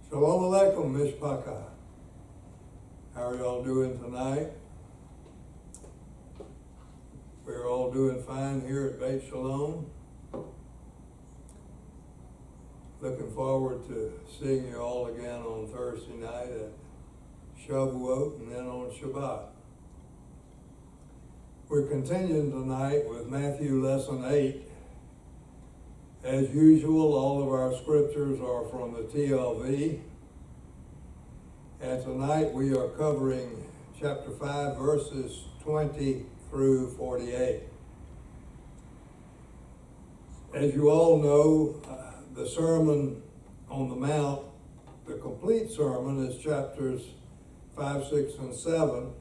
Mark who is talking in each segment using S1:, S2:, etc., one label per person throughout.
S1: Shalom Aleichem, Mishpacha. How are y'all doing tonight? We're all doing fine here at Beit Shalom. Looking forward to seeing you all again on Thursday night at Shavuot and then on Shabbat. We're continuing tonight with Matthew Lesson 8. As usual, all of our scriptures are from the TLV. And tonight we are covering chapter 5, verses 20 through 48. As you all know, the Sermon on the Mount, the complete sermon, is chapters 5, 6, and 7.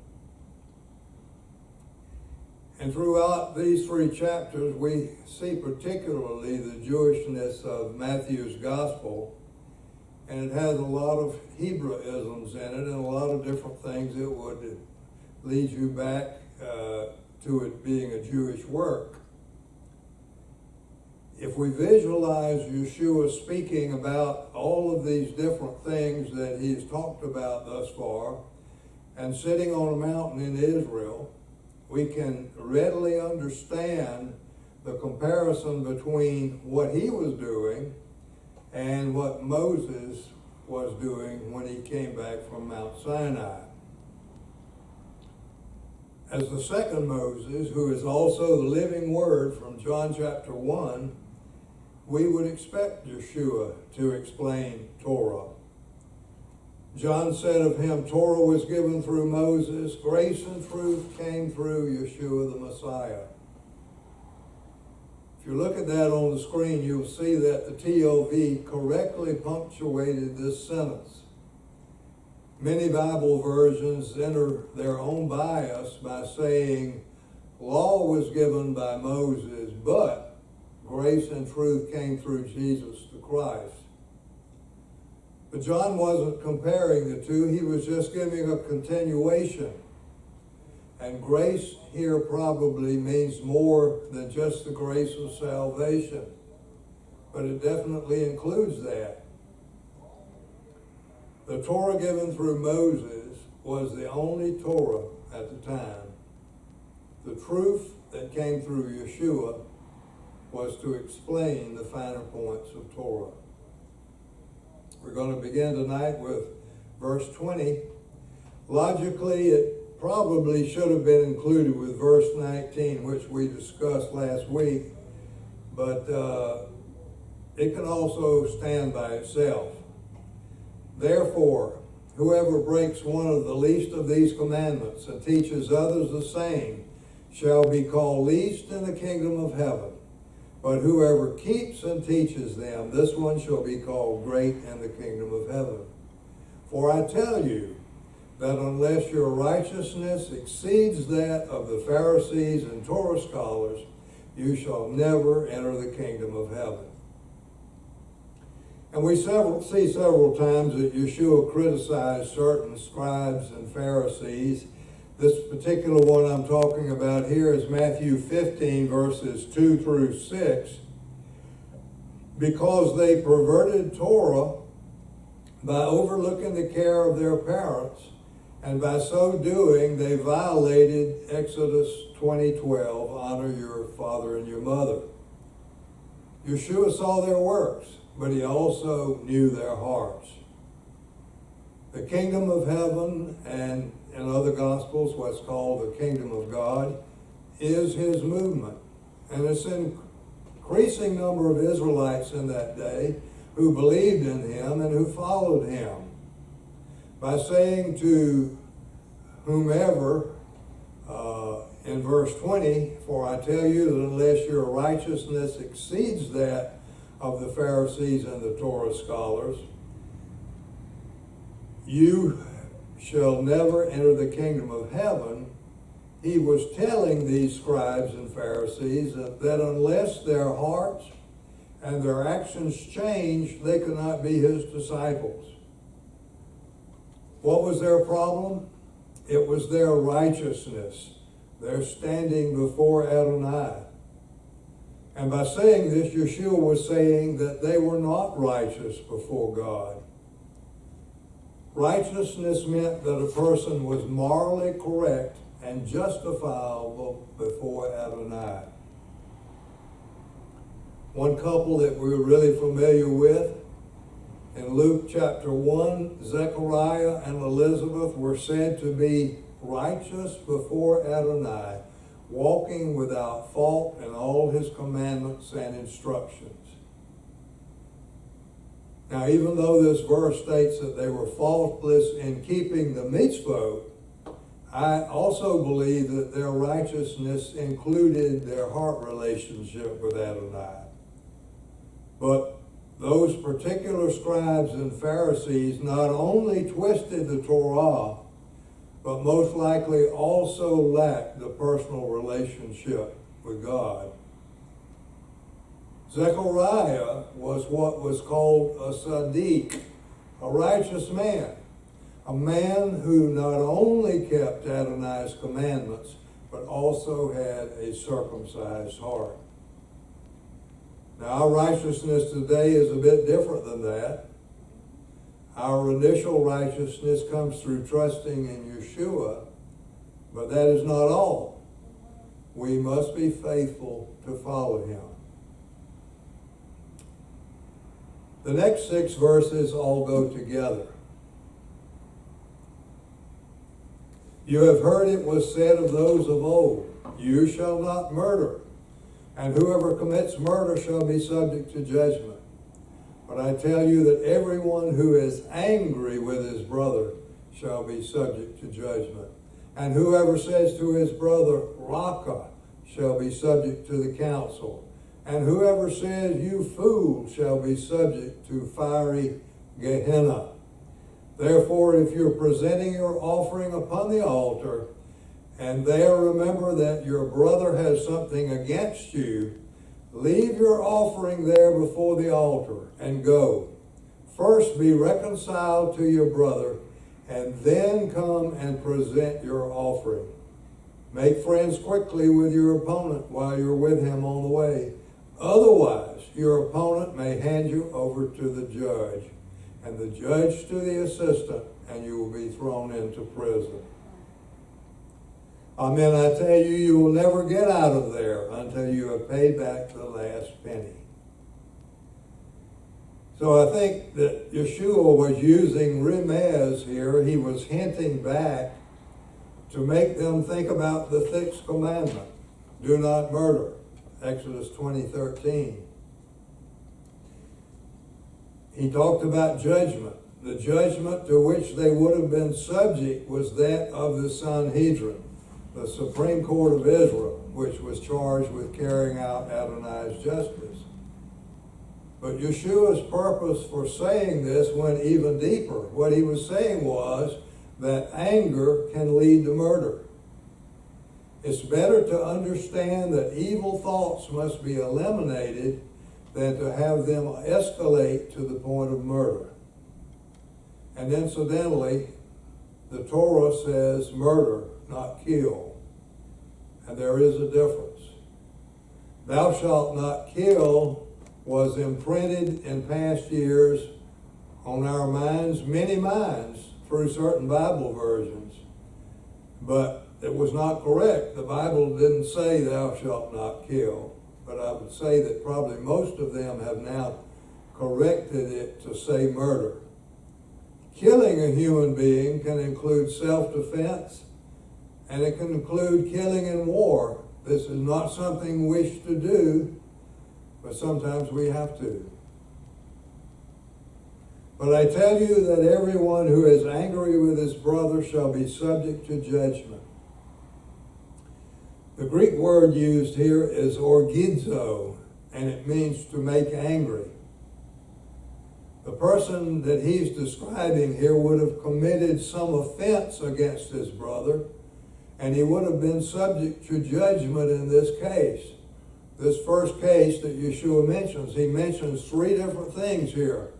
S1: And throughout these three chapters, we see particularly the Jewishness of Matthew's gospel. And it has a lot of Hebraisms in it and a lot of different things that would lead you back to it being a Jewish work. If we visualize Yeshua speaking about all of these different things that he's talked about thus far and sitting on a mountain in Israel, we can readily understand the comparison between what he was doing and what Moses was doing when he came back from Mount Sinai. As the second Moses, who is also the living word from John chapter 1, we would expect Yeshua to explain Torah. John said of him, Torah was given through Moses, grace and truth came through Yeshua the Messiah. If you look at that on the screen, you'll see that the TLV correctly punctuated this sentence. Many Bible versions enter their own bias by saying, law was given by Moses, but grace and truth came through Jesus the Christ. But John wasn't comparing the two, he was just giving a continuation. And grace here probably means more than just the grace of salvation, but it definitely includes that. The Torah given through Moses was the only Torah at the time. The truth that came through Yeshua was to explain the finer points of Torah. We're going to begin tonight with verse 20. Logically, it probably should have been included with verse 19, which we discussed last week, but it can also stand by itself. Therefore, whoever breaks one of the least of these commandments and teaches others the same shall be called least in the kingdom of heaven. But whoever keeps and teaches them, this one shall be called great in the kingdom of heaven. For I tell you that unless your righteousness exceeds that of the Pharisees and Torah scholars, you shall never enter the kingdom of heaven. And we see several times that Yeshua criticized certain scribes and Pharisees. This particular one I'm talking about here is Matthew 15, verses 2 through 6. Because they perverted Torah by overlooking the care of their parents, and by so doing, they violated Exodus 20:12, honor your father and your mother. Yeshua saw their works, but he also knew their hearts. The kingdom of heaven, and in other gospels what's called the kingdom of God, is his movement. And it's an increasing number of Israelites in that day who believed in him and who followed him. By saying to whomever, in verse 20, for I tell you that unless your righteousness exceeds that of the Pharisees and the Torah scholars, you shall never enter the kingdom of heaven. He was telling these scribes and Pharisees that unless their hearts and their actions changed, they could not be his disciples. What was their problem? It was their righteousness, their standing before Adonai. And by saying this, Yeshua was saying that they were not righteous before God. Righteousness meant that a person was morally correct and justifiable before Adonai. One couple that we're really familiar with, in Luke chapter 1, Zechariah and Elizabeth were said to be righteous before Adonai, walking without fault in all his commandments and instructions. Now, even though this verse states that they were faultless in keeping the mitzvot, I also believe that their righteousness included their heart relationship with Adonai. But those particular scribes and Pharisees not only twisted the Torah, but most likely also lacked the personal relationship with God. Zechariah was what was called a Sadiq, a righteous man, a man who not only kept Adonai's commandments, but also had a circumcised heart. Now, our righteousness today is a bit different than that. Our initial righteousness comes through trusting in Yeshua, but that is not all. We must be faithful to follow him. The next 6 verses all go together. You have heard it was said of those of old, you shall not murder, and whoever commits murder shall be subject to judgment. But I tell you that everyone who is angry with his brother shall be subject to judgment. And whoever says to his brother, Raka, shall be subject to the council. And whoever says, you fool, shall be subject to fiery Gehenna. Therefore, if you're presenting your offering upon the altar, and there remember that your brother has something against you, leave your offering there before the altar and go. First be reconciled to your brother, and then come and present your offering. Make friends quickly with your opponent while you're with him on the way. Otherwise, your opponent may hand you over to the judge, and the judge to the assistant, and you will be thrown into prison. Amen, I tell you, you will never get out of there until you have paid back the last penny. So I think that Yeshua was using remez here. He was hinting back to make them think about the 6th commandment. Do not murder. Exodus 20:13. He talked about judgment. The judgment to which they would have been subject was that of the Sanhedrin, the Supreme Court of Israel, which was charged with carrying out Adonai's justice. But Yeshua's purpose for saying this went even deeper. What he was saying was that anger can lead to murder. It's better to understand that evil thoughts must be eliminated than to have them escalate to the point of murder. And incidentally, the Torah says murder, not kill. And there is a difference. Thou shalt not kill was imprinted in past years on our minds, many minds, through certain Bible versions. But it was not correct. The Bible didn't say thou shalt not kill. But I would say that probably most of them have now corrected it to say murder. Killing a human being can include self-defense, and it can include killing in war. This is not something we wish to do, but sometimes we have to. But I tell you that everyone who is angry with his brother shall be subject to judgment. The Greek word used here is orgizo, and it means to make angry. The person that he's describing here would have committed some offense against his brother, and he would have been subject to judgment in this case. This first case that Yeshua mentions, he mentions 3 different things here.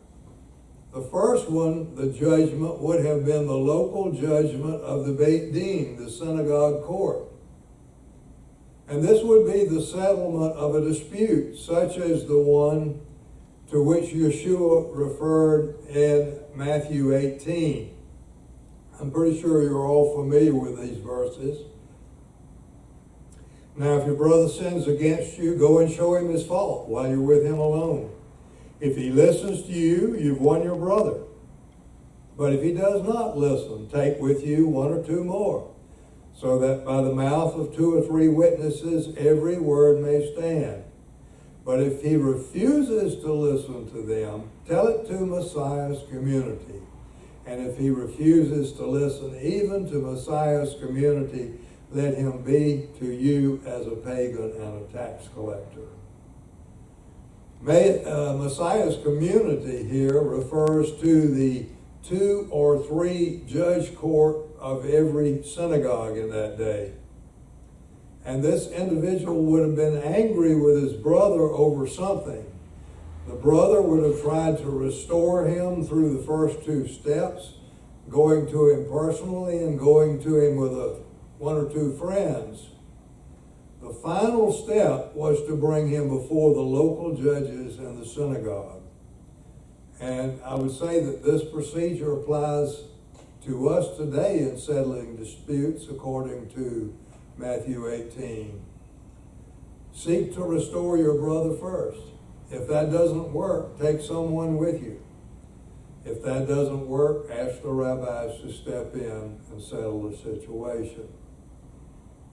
S1: The first one, the judgment, would have been the local judgment of the Beit Din, the synagogue court. And this would be the settlement of a dispute, such as the one to which Yeshua referred in Matthew 18. I'm pretty sure you're all familiar with these verses. Now, if your brother sins against you, go and show him his fault while you're with him alone. If he listens to you, you've won your brother. But if he does not listen, take with you one or two more, so that by the mouth of two or three witnesses every word may stand. But if he refuses to listen to them, tell it to Messiah's community. And if he refuses to listen even to Messiah's community, let him be to you as a pagan and a tax collector. Messiah's community here refers to the 2 or 3 judge court of every synagogue in that day. And this individual would have been angry with his brother over something. The brother would have tried to restore him through the first 2 steps, going to him personally and going to him with 1 or 2 friends. The final step was to bring him before the local judges in the synagogue. And I would say that this procedure applies to us today in settling disputes according to Matthew 18. Seek to restore your brother first. If that doesn't work, take someone with you. If that doesn't work, ask the rabbis to step in and settle the situation.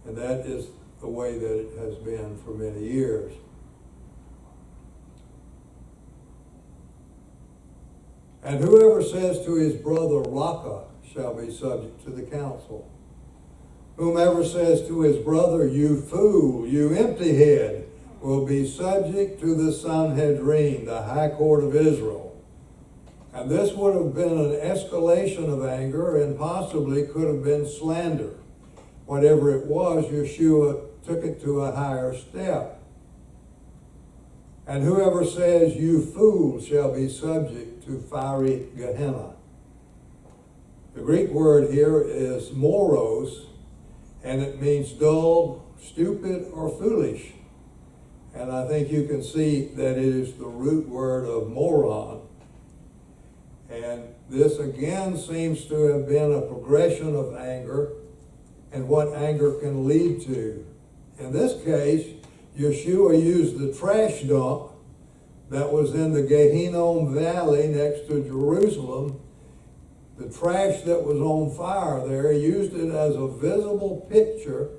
S1: And that is the way that it has been for many years. And whoever says to his brother, Raka, shall be subject to the council. Whomever says to his brother, you fool, you empty head, will be subject to the Sanhedrin, the high court of Israel. And this would have been an escalation of anger and possibly could have been slander. Whatever it was, Yeshua took it to a higher step. And whoever says, you fool, shall be subject to fiery Gehenna. The Greek word here is Morose, and it means dull, stupid, or foolish. And I think you can see that it is the root word of moron. And this again seems to have been a progression of anger and what anger can lead to. In this case, Yeshua used the trash dump that was in the Gehinnom Valley next to Jerusalem, the trash that was on fire there. He used it as a visible picture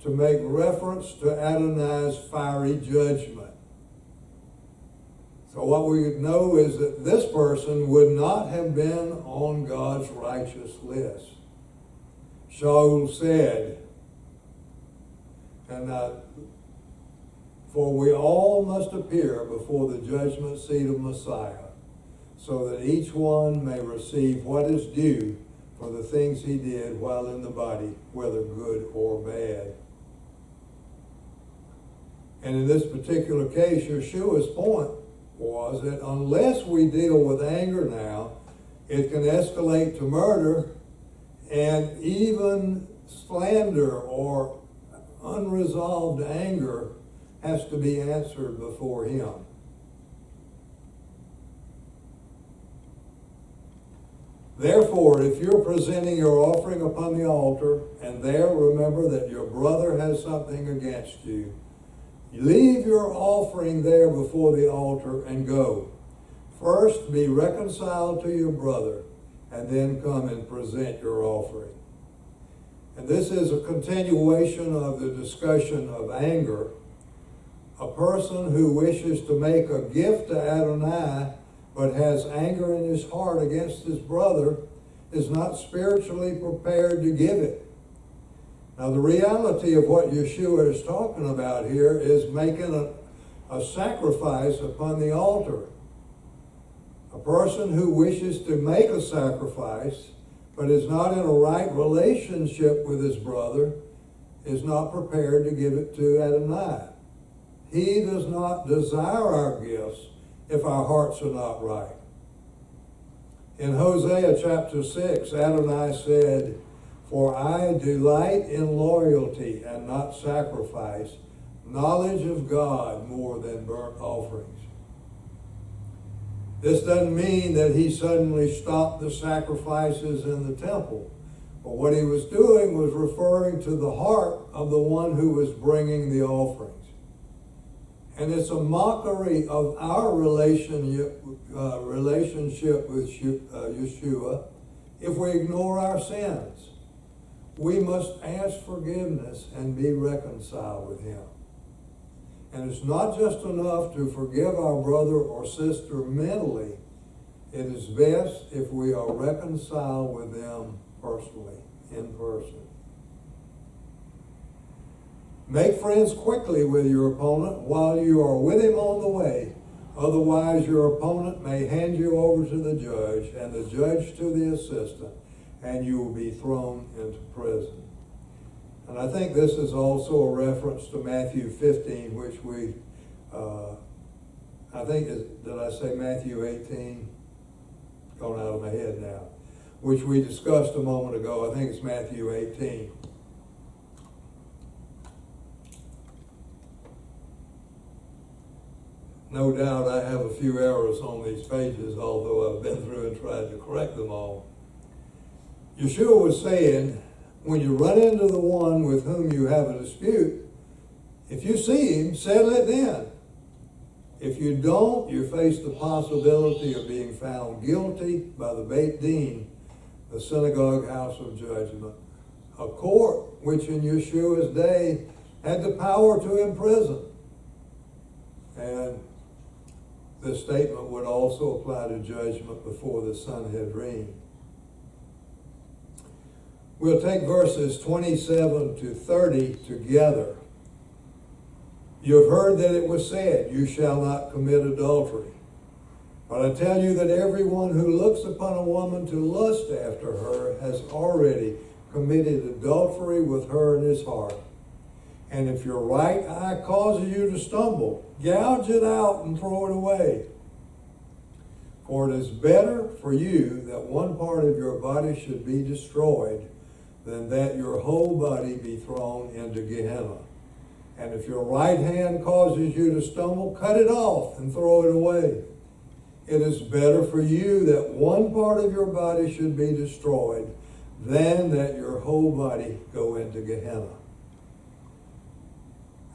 S1: to make reference to Adonai's fiery judgment. So what we know is that this person would not have been on God's righteous list. Shaul said, for we all must appear before the judgment seat of Messiah, so that each one may receive what is due for the things he did while in the body, whether good or bad. And in this particular case, Yeshua's point was that unless we deal with anger now, it can escalate to murder, and even slander or unresolved anger has to be answered before him. Therefore, if you're presenting your offering upon the altar, and there remember that your brother has something against you, leave your offering there before the altar and go. First, be reconciled to your brother, and then come and present your offering. And this is a continuation of the discussion of anger. A person who wishes to make a gift to Adonai but has anger in his heart against his brother is not spiritually prepared to give it. Now, the reality of what Yeshua is talking about here is making a sacrifice upon the altar. A person who wishes to make a sacrifice but is not in a right relationship with his brother is not prepared to give it to Adonai. He does not desire our gifts if our hearts are not right. In Hosea chapter 6, Adonai said, for I delight in loyalty and not sacrifice, knowledge of God more than burnt offerings. This doesn't mean that he suddenly stopped the sacrifices in the temple. But what he was doing was referring to the heart of the one who was bringing the offerings. And it's a mockery of our relationship with Yeshua if we ignore our sins. We must ask forgiveness and be reconciled with him. And it's not just enough to forgive our brother or sister mentally. It is best if we are reconciled with them personally, in person. Make friends quickly with your opponent while you are with him on the way. Otherwise, your opponent may hand you over to the judge, and the judge to the assistant, and you will be thrown into prison. And I think this is also a reference to Matthew 15, which we, did I say Matthew 18? Going out of my head now. Which we discussed a moment ago. I think it's Matthew 18. No doubt I have a few errors on these pages, although I've been through and tried to correct them all. Yeshua was saying, when you run into the one with whom you have a dispute, if you see him, settle it then. If you don't, you face the possibility of being found guilty by the Beit Din, the synagogue house of judgment, a court which in Yeshua's day had the power to imprison. And this statement would also apply to judgment before the Sanhedrin. We'll take verses 27 to 30 together. You have heard that it was said, you shall not commit adultery. But I tell you that everyone who looks upon a woman to lust after her has already committed adultery with her in his heart. And if your right eye causes you to stumble, gouge it out and throw it away. For it is better for you that one part of your body should be destroyed than that your whole body be thrown into Gehenna. And if your right hand causes you to stumble, cut it off and throw it away. It is better for you that one part of your body should be destroyed than that your whole body go into Gehenna.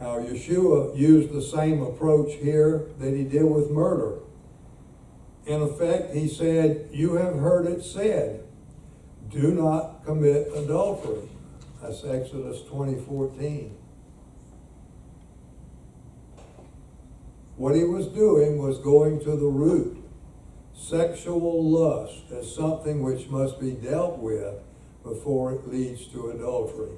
S1: Now, Yeshua used the same approach here that he did with murder. In effect, he said, you have heard it said, do not commit adultery. That's Exodus 20:14. What he was doing was going to the root. Sexual lust as something which must be dealt with before it leads to adultery.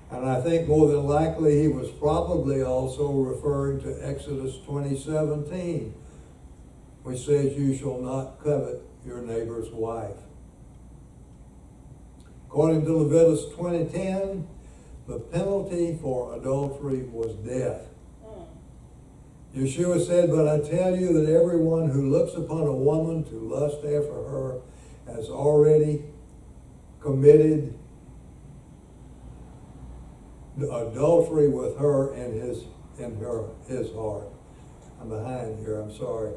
S1: And I think more than likely he was probably also referring to Exodus 20:17, which says you shall not covet your neighbor's wife. According to Leviticus 20:10, the penalty for adultery was death. Yeshua said, but I tell you that everyone who looks upon a woman to lust after her has already committed adultery with her in his heart. I'm behind here, I'm sorry.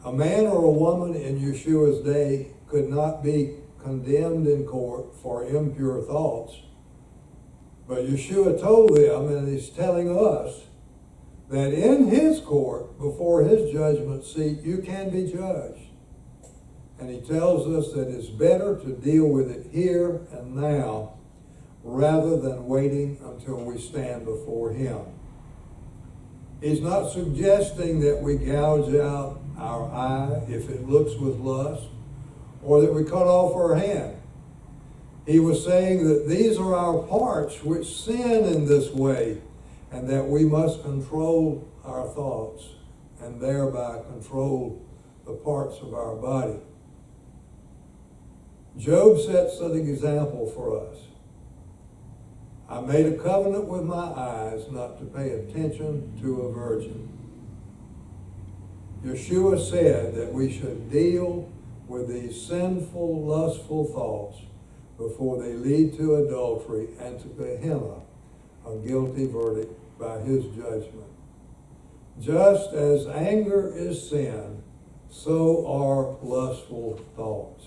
S1: A man or a woman in Yeshua's day could not be condemned in court for impure thoughts. But Yeshua told them, and he's telling us, that in his court, before his judgment seat, you can be judged. And he tells us that it's better to deal with it here and now rather than waiting until we stand before him. He's not suggesting that we gouge out our eye if it looks with lust, or that we cut off our hand. He was saying that these are our parts which sin in this way, and that we must control our thoughts and thereby control the parts of our body. Job sets an example for us. I made a covenant with my eyes not to pay attention to a virgin. Yeshua said that we should deal with these sinful, lustful thoughts before they lead to adultery and to Gehenna, a guilty verdict by his judgment. Just as anger is sin, so are lustful thoughts.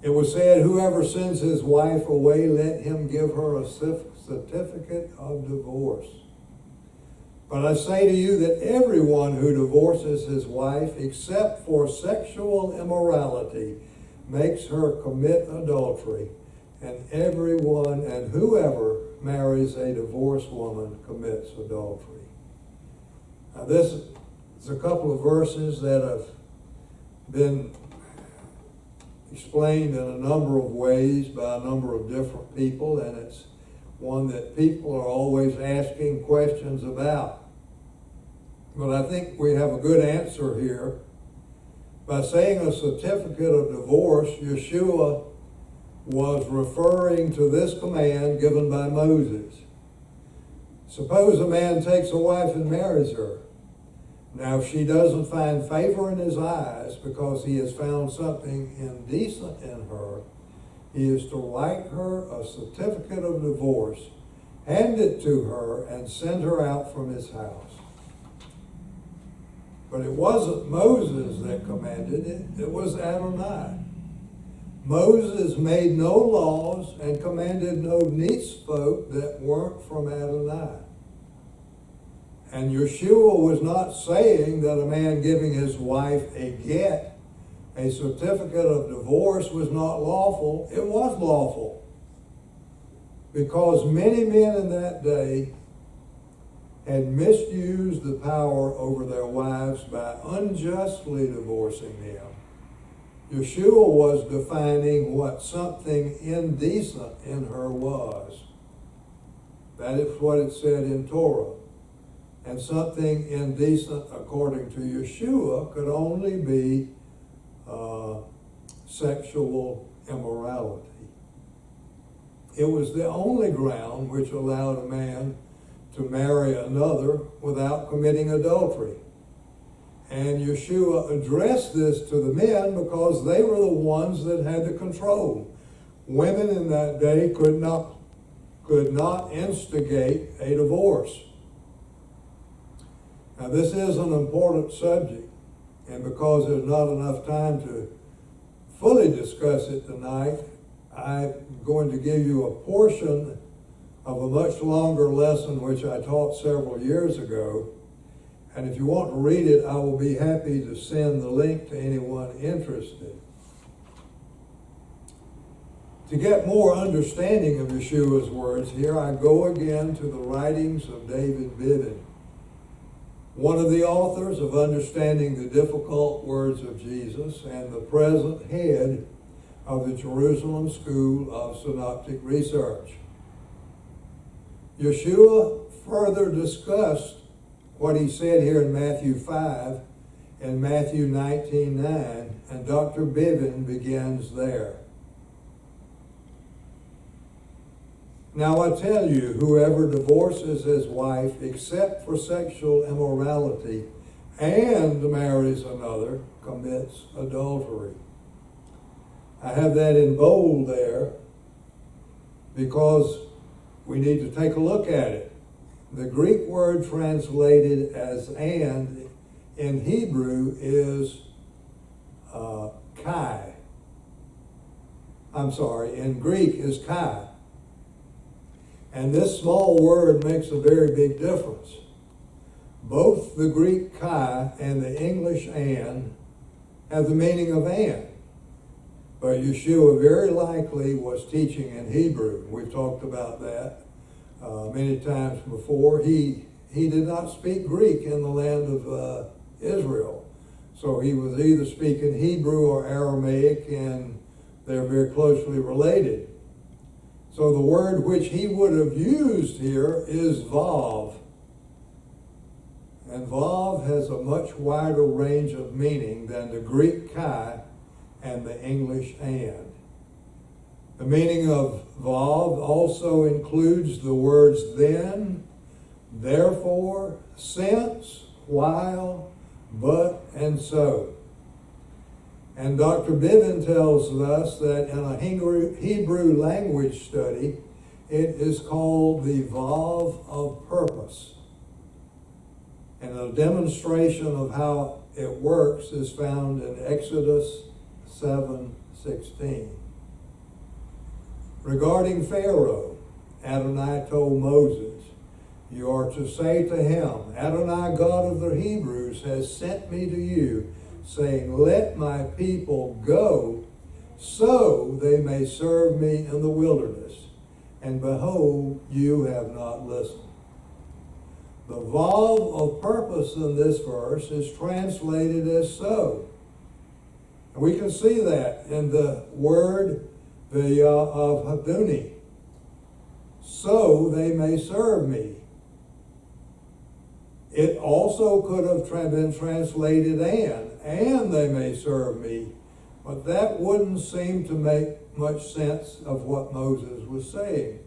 S1: It was said, whoever sends his wife away, let him give her a certificate of divorce. But I say to you that everyone who divorces his wife, except for sexual immorality, makes her commit adultery. And everyone and whoever marries a divorced woman commits adultery. Now this is a couple of verses that have been explained in a number of ways by a number of different people, and it's one that people are always asking questions about. But I think we have a good answer here. By saying a certificate of divorce, Yeshua was referring to this command given by Moses. Suppose a man takes a wife and marries her. Now, if she doesn't find favor in his eyes because he has found something indecent in her, he is to write her a certificate of divorce, hand it to her, and send her out from his house. But it wasn't Moses that commanded it, it was Adonai. Moses made no laws and commanded no mitzvot that weren't from Adonai. And Yeshua was not saying that a man giving his wife a get, a certificate of divorce, was not lawful. It was lawful. Because many men in that day had misused the power over their wives by unjustly divorcing them. Yeshua was defining what something indecent in her was. That is what it said in Torah. And something indecent, according to Yeshua, could only be sexual immorality. It was the only ground which allowed a man to marry another without committing adultery. And Yeshua addressed this to the men because they were the ones that had the control. Women in that day could not instigate a divorce. Now, this is an important subject, and because there's not enough time to fully discuss it tonight, I'm going to give you a portion of a much longer lesson which I taught several years ago. And if you want to read it, I will be happy to send the link to anyone interested. To get more understanding of Yeshua's words, here I go again to the writings of David Bivin, one of the authors of Understanding the Difficult Words of Jesus and the present head of the Jerusalem School of Synoptic Research. Yeshua further discussed what he said here in Matthew 5 and Matthew 19:9, and Dr. Bivin begins there. Now I tell you, whoever divorces his wife except for sexual immorality and marries another commits adultery. I have that in bold there because we need to take a look at it. The Greek word translated as "and" in Hebrew is kai. In Greek is kai. And this small word makes a very big difference. Both the Greek kai and the English "and" have the meaning of "and." But Yeshua very likely was teaching in Hebrew. We've talked about that many times before. He did not speak Greek in the land of Israel. So he was either speaking Hebrew or Aramaic, and they're very closely related. So the word which he would have used here is vav. And vav has a much wider range of meaning than the Greek kai and the English "and." The meaning of vav also includes the words then, therefore, since, while, but, and so. And Dr. Bivin tells us that in a Hebrew language study, it is called the vav of purpose. And a demonstration of how it works is found in Exodus 7:16. Regarding Pharaoh, Adonai told Moses, "You are to say to him, Adonai, God of the Hebrews, has sent me to you, saying, let my people go, so they may serve me in the wilderness. And behold, you have not listened." The vav of purpose in this verse is translated as so. And we can see that in the word of Haduni. So they may serve me. It also could have been translated and they may serve me. But that wouldn't seem to make much sense of what Moses was saying.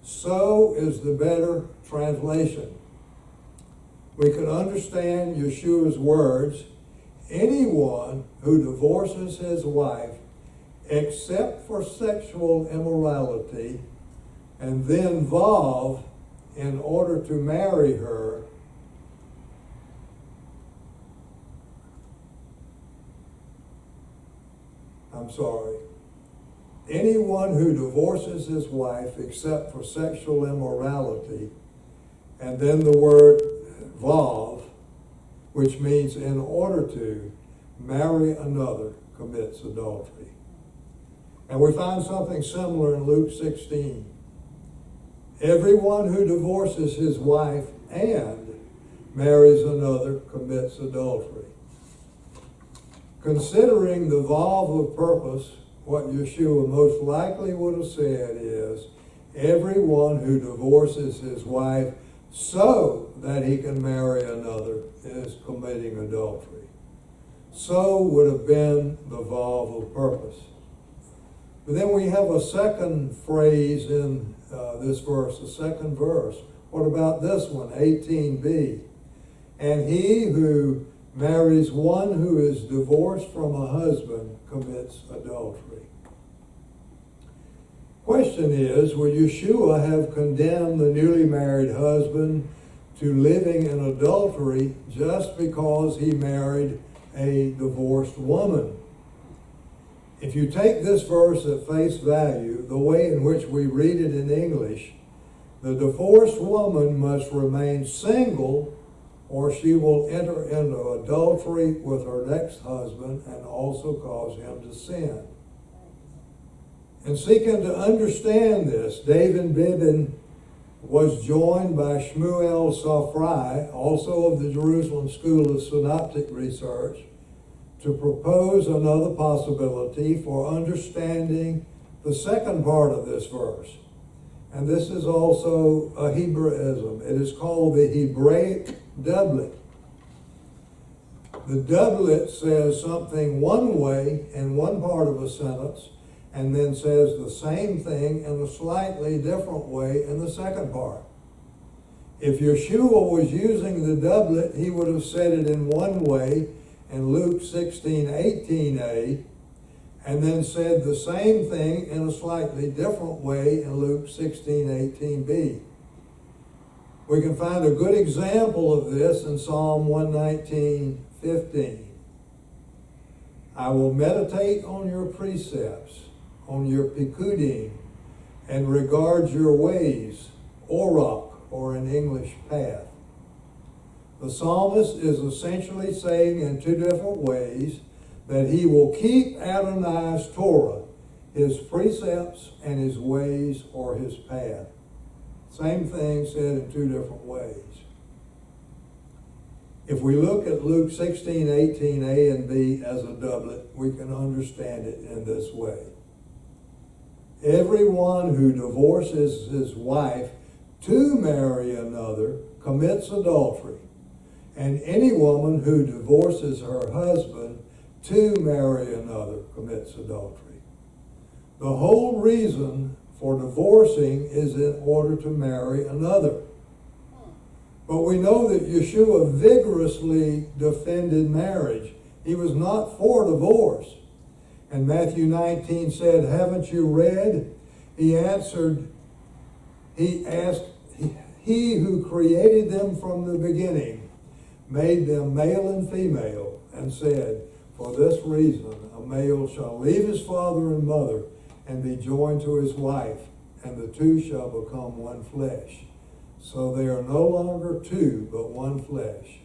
S1: So is the better translation. We could understand Yeshua's words, anyone who divorces his wife except for sexual immorality and then vav in order to marry her anyone who divorces his wife except for sexual immorality, and then the word vav, which means in order to marry another, commits adultery. And we find something similar in Luke 16. Everyone who divorces his wife and marries another commits adultery. Considering the vav of purpose, what Yeshua most likely would have said is, everyone who divorces his wife so that he can marry another is committing adultery. So would have been the vav of purpose. But then we have a second phrase in this verse, the second verse. What about this one, 18b? And he who marries one who is divorced from a husband commits adultery. Question is, would Yeshua have condemned the newly married husband to living in adultery just because he married a divorced woman? If you take this verse at face value, the way in which we read it in English, the divorced woman must remain single or she will enter into adultery with her next husband and also cause him to sin. In seeking to understand this, David Bibin was joined by Shmuel Safrai, also of the Jerusalem School of Synoptic Research, to propose another possibility for understanding the second part of this verse. And this is also a Hebraism. It is called the Hebraic doublet. The doublet says something one way in one part of a sentence and then says the same thing in a slightly different way in the second part. If Yeshua was using the doublet, he would have said it in one way in Luke 16:18a, and then said the same thing in a slightly different way in Luke 16:18b. We can find a good example of this in Psalm 119:15. I will meditate on your precepts, on your pikudim, and regard your ways, orach, or in English, path. The psalmist is essentially saying in two different ways that he will keep Adonai's Torah, his precepts, and his ways, or his path. Same thing said in two different ways. If we look at Luke 16:18a and b as a doublet, we can understand it in this way. Everyone who divorces his wife to marry another commits adultery, and any woman who divorces her husband to marry another commits adultery. The whole reason for divorcing is in order to marry another. But we know that Yeshua vigorously defended marriage. He was not for divorce. And Matthew 19 said, haven't you read? He answered, he asked, he who created them from the beginning made them male and female, and said, for this reason a male shall leave his father and mother and be joined to his wife, and the two shall become one flesh. So they are no longer two, but one flesh.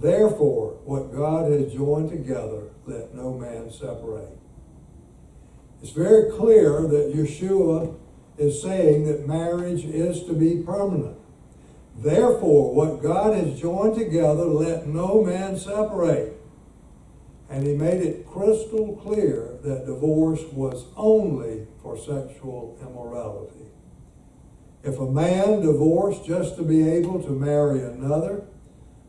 S1: Therefore, what God has joined together, let no man separate. It's very clear that Yeshua is saying that marriage is to be permanent. Therefore, what God has joined together, let no man separate. And he made it crystal clear that divorce was only for sexual immorality. If a man divorced just to be able to marry another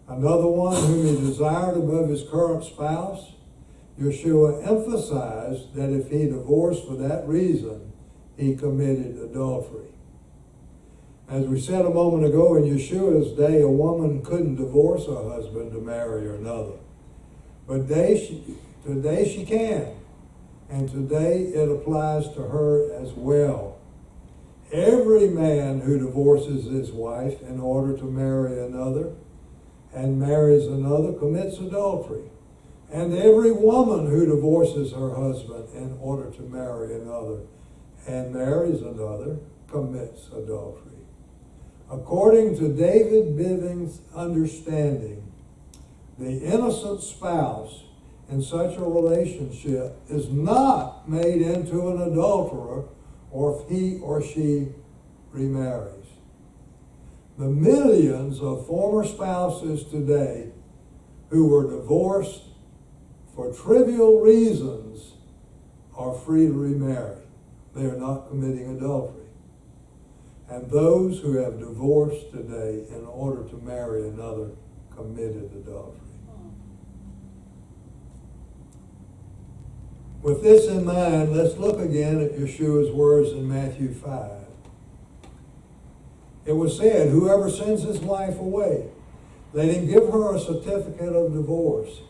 S1: one whom he desired above his current spouse, Yeshua emphasized that if he divorced for that reason, he committed adultery. As we said a moment ago, in Yeshua's day, a woman couldn't divorce her husband to marry another. But today she can. And today it applies to her as well. Every man who divorces his wife in order to marry another and marries another commits adultery. And every woman who divorces her husband in order to marry another and marries another commits adultery. According to David Bivens' understanding, the innocent spouse in such a relationship is not made into an adulterer or if he or she remarries. The millions of former spouses today who were divorced for trivial reasons are free to remarry. They are not committing adultery. And those who have divorced today in order to marry another committed adultery. With this in mind, let's look again at Yeshua's words in Matthew 5. It was said, whoever sends his wife away, let him give her a certificate of divorce.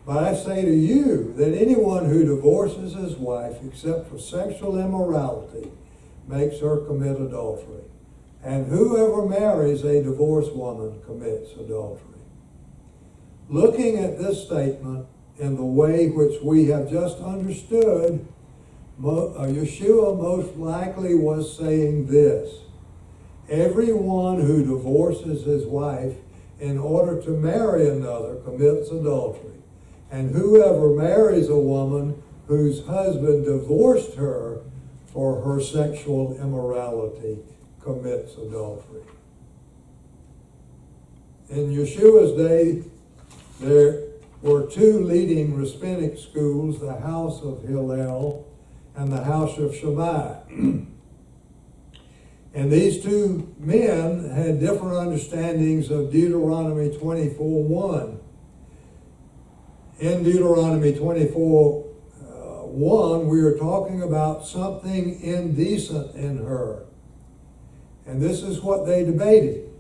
S1: But I say to you that anyone who divorces his wife except for sexual immorality makes her commit adultery. And whoever marries a divorced woman commits adultery. Looking at this statement in the way which we have just understood, Yeshua most likely was saying this: everyone who divorces his wife in order to marry another commits adultery. And whoever marries a woman whose husband divorced her for her sexual immorality commits adultery. In Yeshua's day, there were two leading rabbinic schools, the house of Hillel and the house of Shammai. And these two men had different understandings of Deuteronomy 24:1. In Deuteronomy 24:1, we are talking about something indecent in her. And this is what they debated.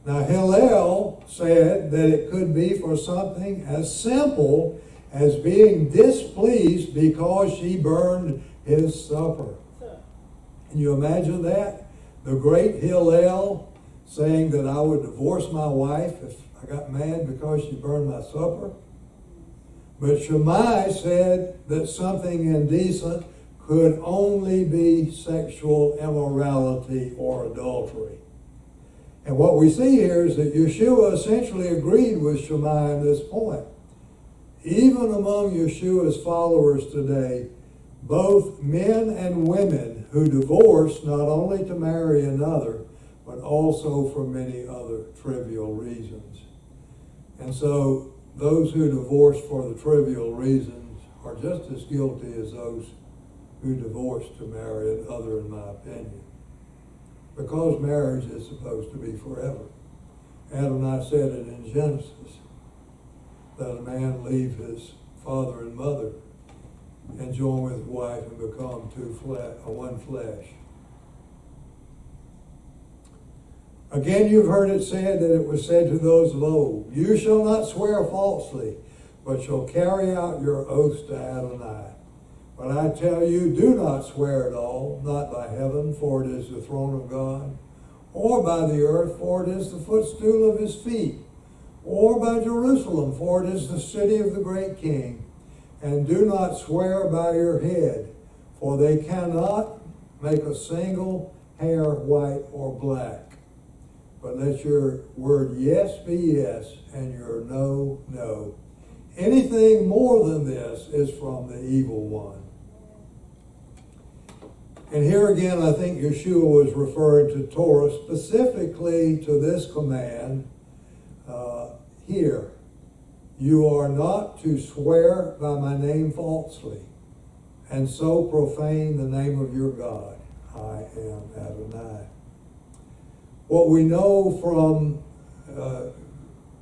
S1: Now, Hillel said that it could be for something as simple as being displeased because she burned his supper. Can you imagine that? The great Hillel saying that I would divorce my wife if I got mad because she burned my supper. But Shammai said that something indecent could only be sexual immorality or adultery. And what we see here is that Yeshua essentially agreed with Shammai on this point. Even among Yeshua's followers today, both men and women who divorce not only to marry another, but also for many other trivial reasons. And so those who divorce for the trivial reasons are just as guilty as those who divorce to marry another, in my opinion. Because marriage is supposed to be forever. Adonai said it in Genesis, that a man leave his father and mother and join with his wife and become one flesh. Again, you've heard it said that it was said to those of old, you shall not swear falsely, but shall carry out your oaths to Adonai. But I tell you, do not swear at all, not by heaven, for it is the throne of God, or by the earth, for it is the footstool of his feet, or by Jerusalem, for it is the city of the great king. And do not swear by your head, For they cannot make a single hair white or black. But let your word yes be yes, and your no, no. Anything more than this is from the evil one. And here again, I think Yeshua was referring to Torah, specifically to this command here. You are not to swear by my name falsely, and so profane the name of your God. I am Adonai. What we know from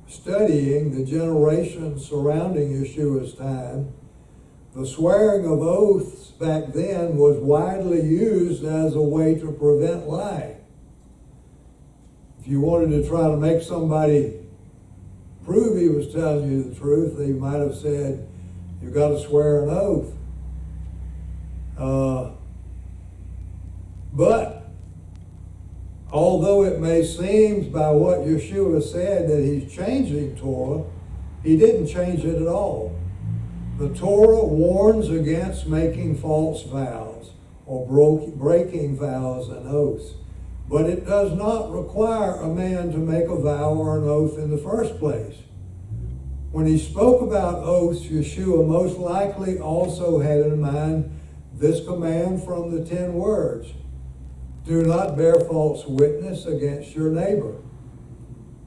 S1: studying the generations surrounding Yeshua's time, the swearing of oaths back then was widely used as a way to prevent lying. If you wanted to try to make somebody prove he was telling you the truth, they might have said, you've got to swear an oath. But although it may seem by what Yeshua said that he's changing Torah, he didn't change it at all. The Torah warns against making false vows or breaking vows and oaths, but it does not require a man to make a vow or an oath in the first place. When he spoke about oaths, Yeshua most likely also had in mind this command from the 10 words. Do not bear false witness against your neighbor.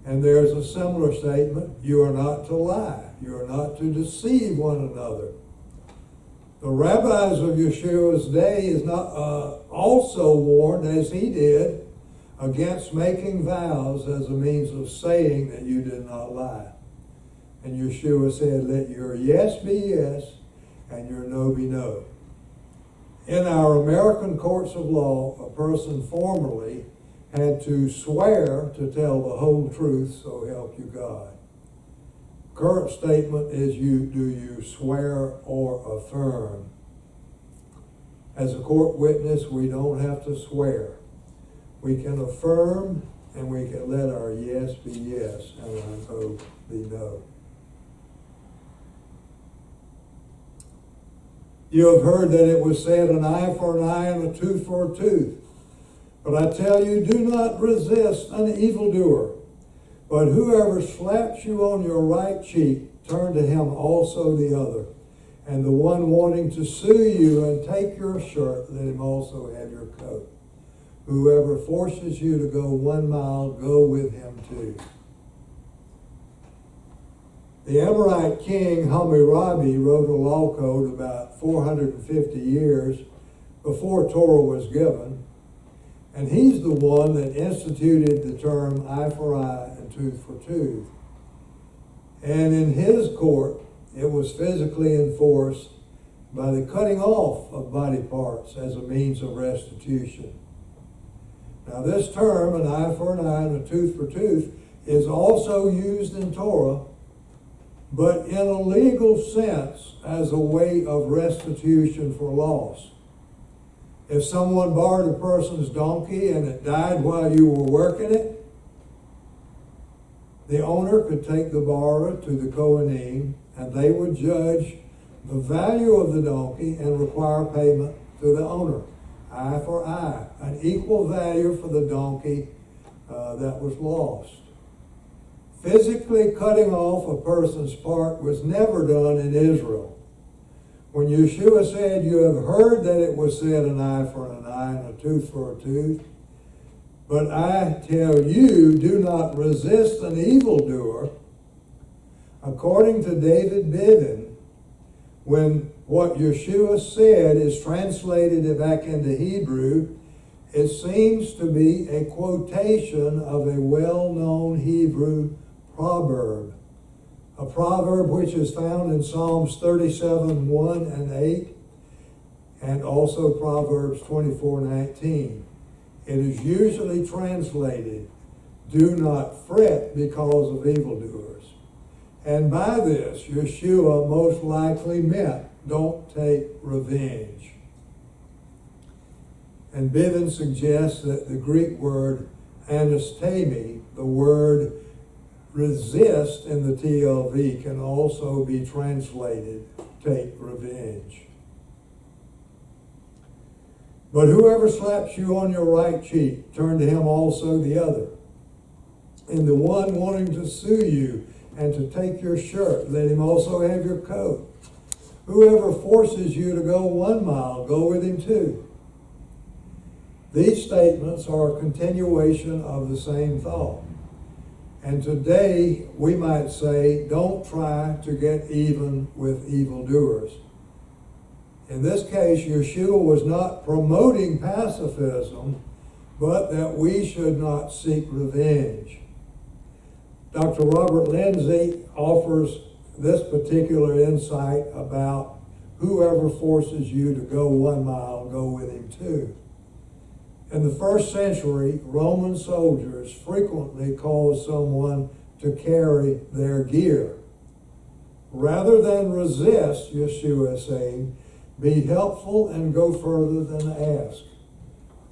S1: And there's a similar statement, you are not to lie. You are not to deceive one another. The rabbis of Yeshua's day is not also warned, as he did, against making vows as a means of saying that you did not lie. And Yeshua said, let your yes be yes and your no be no. In our American courts of law, a person formerly had to swear to tell the whole truth, so help you God. Current statement is do you swear or affirm? As a court witness, we don't have to swear. We can affirm and we can let our yes be yes and our no be no. You have heard that it was said, an eye for an eye and a tooth for a tooth. But I tell you, do not resist an evildoer. But whoever slaps you on your right cheek, turn to him also the other. And the one wanting to sue you and take your shirt, let him also have your coat. Whoever forces you to go 1 mile, go with him too. The Amorite king Hammurabi wrote a law code about 450 years before Torah was given, and he's the one that instituted the term eye for eye and tooth for tooth. And in his court, it was physically enforced by the cutting off of body parts as a means of restitution. Now this term, an eye for an eye and a tooth for tooth, is also used in Torah, but in a legal sense as a way of restitution for loss. If someone borrowed a person's donkey and it died while you were working it, the owner could take the borrower to the Kohanim and they would judge the value of the donkey and require payment to the owner. Eye for eye, an equal value for the donkey that was lost. Physically cutting off a person's part was never done in Israel. When Yeshua said, you have heard that it was said an eye for an eye and a tooth for a tooth, but I tell you, do not resist an evildoer. According to David Bivin, when what Yeshua said is translated back into Hebrew, it seems to be a quotation of a well-known Hebrew proverb. A proverb which is found in Psalms 37, 1 and 8, and also Proverbs 24:19. It is usually translated, do not fret because of evildoers. And by this, Yeshua most likely meant, don't take revenge. And Bivin suggests that the Greek word anastemi, the word resist in the TLV, can also be translated take revenge. But whoever slaps you on your right cheek, turn to him also the other. And the one wanting to sue you and to take your shirt, let him also have your coat. Whoever forces you to go 1 mile, go with him 2. These statements are a continuation of the same thought. And today, we might say, don't try to get even with evildoers. In this case, Yeshua was not promoting pacifism, but that we should not seek revenge. Dr. Robert Lindsay offers this particular insight about whoever forces you to go 1 mile, go with him 2. In the first century, Roman soldiers frequently caused someone to carry their gear. Rather than resist, Yeshua is saying, be helpful and go further than ask.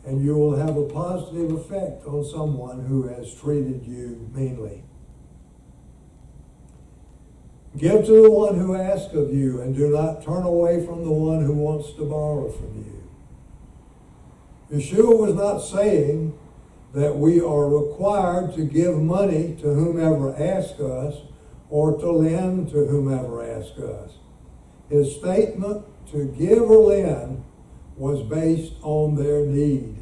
S1: And you will have a positive effect on someone who has treated you meanly. Give to the one who asks of you, and do not turn away from the one who wants to borrow from you. Yeshua was not saying that we are required to give money to whomever asks us or to lend to whomever asks us. His statement to give or lend was based on their need.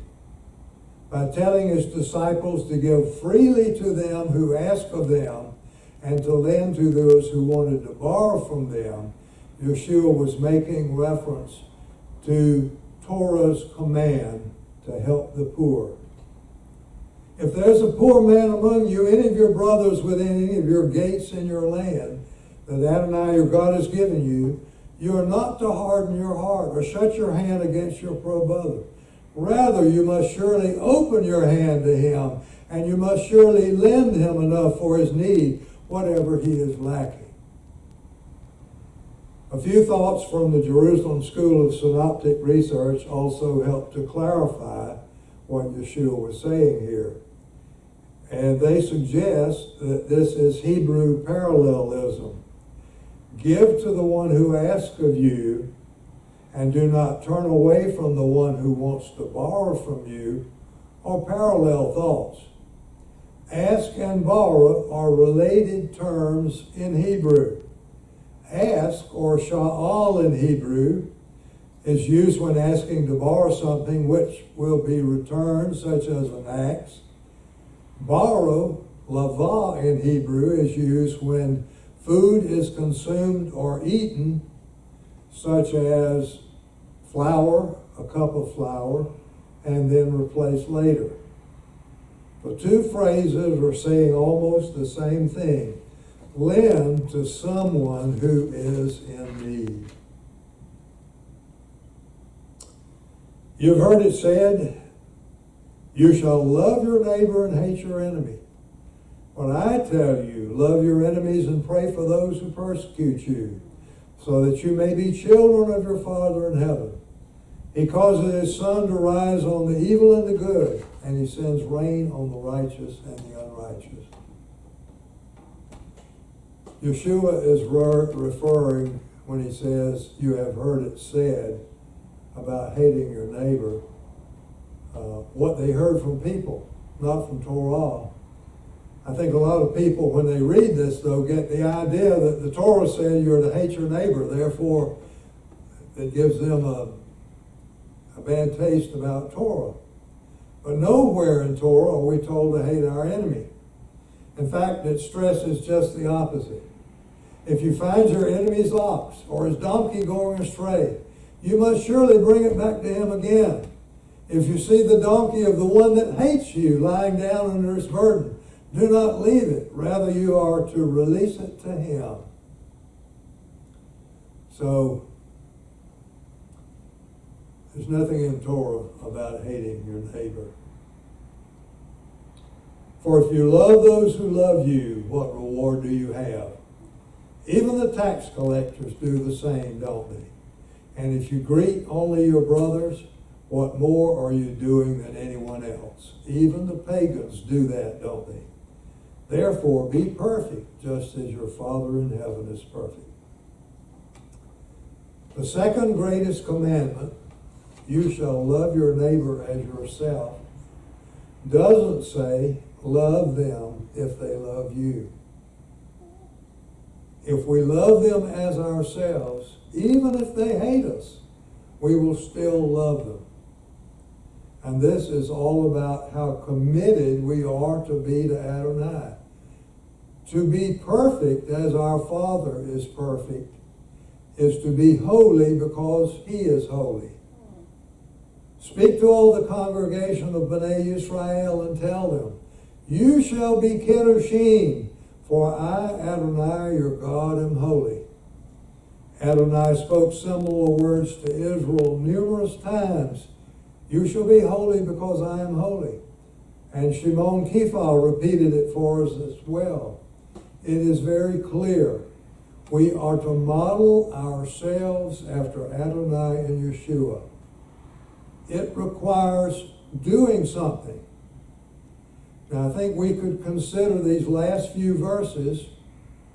S1: By telling his disciples to give freely to them who ask of them and to lend to those who wanted to borrow from them, Yeshua was making reference to Torah's command to help the poor. If there's a poor man among you, any of your brothers within any of your gates in your land that Adonai your God has given you, you are not to harden your heart or shut your hand against your brother. Rather, you must surely open your hand to him, and you must surely lend him enough for his need, whatever he is lacking. A few thoughts from the Jerusalem School of Synoptic Research also help to clarify what Yeshua was saying here. And they suggest that this is Hebrew parallelism. Give to the one who asks of you, and do not turn away from the one who wants to borrow from you, are parallel thoughts. Ask and borrow are related terms in Hebrew. Ask, or sha'al in Hebrew, is used when asking to borrow something which will be returned, such as an axe. Borrow, lava in Hebrew, is used when food is consumed or eaten, such as flour, a cup of flour, and then replaced later. The two phrases are saying almost the same thing. Lend to someone who is in need. You've heard it said, you shall love your neighbor and hate your enemy. But I tell you, love your enemies and pray for those who persecute you, so that you may be children of your Father in heaven. He causes his sun to rise on the evil and the good, and he sends rain on the righteous and the unrighteous. Yeshua is referring, when he says, you have heard it said about hating your neighbor, what they heard from people, not from Torah. I think a lot of people, when they read this, though, get the idea that the Torah said you're to hate your neighbor, therefore it gives them a bad taste about Torah. But nowhere in Torah are we told to hate our enemy. In fact, it stresses just the opposite. If you find your enemy's ox or his donkey going astray, you must surely bring it back to him again. If you see the donkey of the one that hates you lying down under its burden, do not leave it. Rather, you are to release it to him. So, there's nothing in Torah about hating your neighbor. For if you love those who love you, what reward do you have? Even the tax collectors do the same, don't they? And if you greet only your brothers, what more are you doing than anyone else? Even the pagans do that, don't they? Therefore, be perfect, just as your Father in heaven is perfect. The second greatest commandment you shall love your neighbor as yourself, doesn't say love them if they love you. If we love them as ourselves, even if they hate us, we will still love them. And this is all about how committed we are to be to Adonai. To be perfect as our Father is perfect is to be holy because He is holy. Speak to all the congregation of Bnei Yisrael and tell them, you shall be Kedoshim, for I, Adonai, your God, am holy. Adonai spoke similar words to Israel numerous times. You shall be holy because I am holy. And Shimon Kephah repeated it for us as well. It is very clear. We are to model ourselves after Adonai and Yeshua. It requires doing something. Now, I think we could consider these last few verses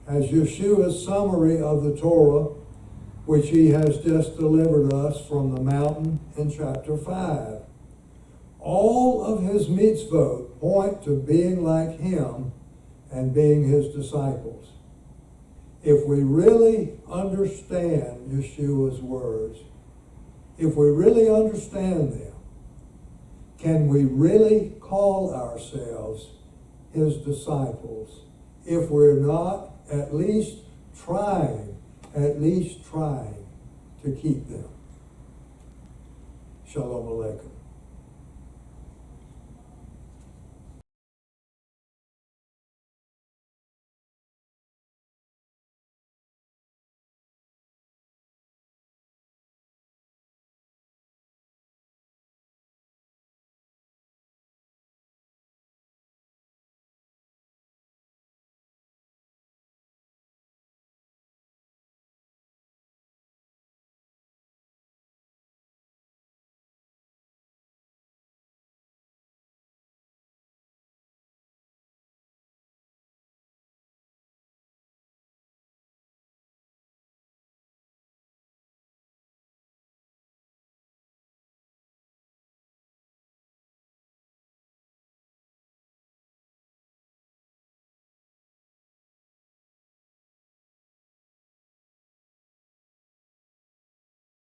S1: as Yeshua's summary of the Torah, which he has just delivered us from the mountain in chapter 5. All of his mitzvot point to being like him and being his disciples. If we really understand Yeshua's words, if we really understand them, can we really call ourselves his disciples if we're not at least trying to keep them? Shalom Aleichem.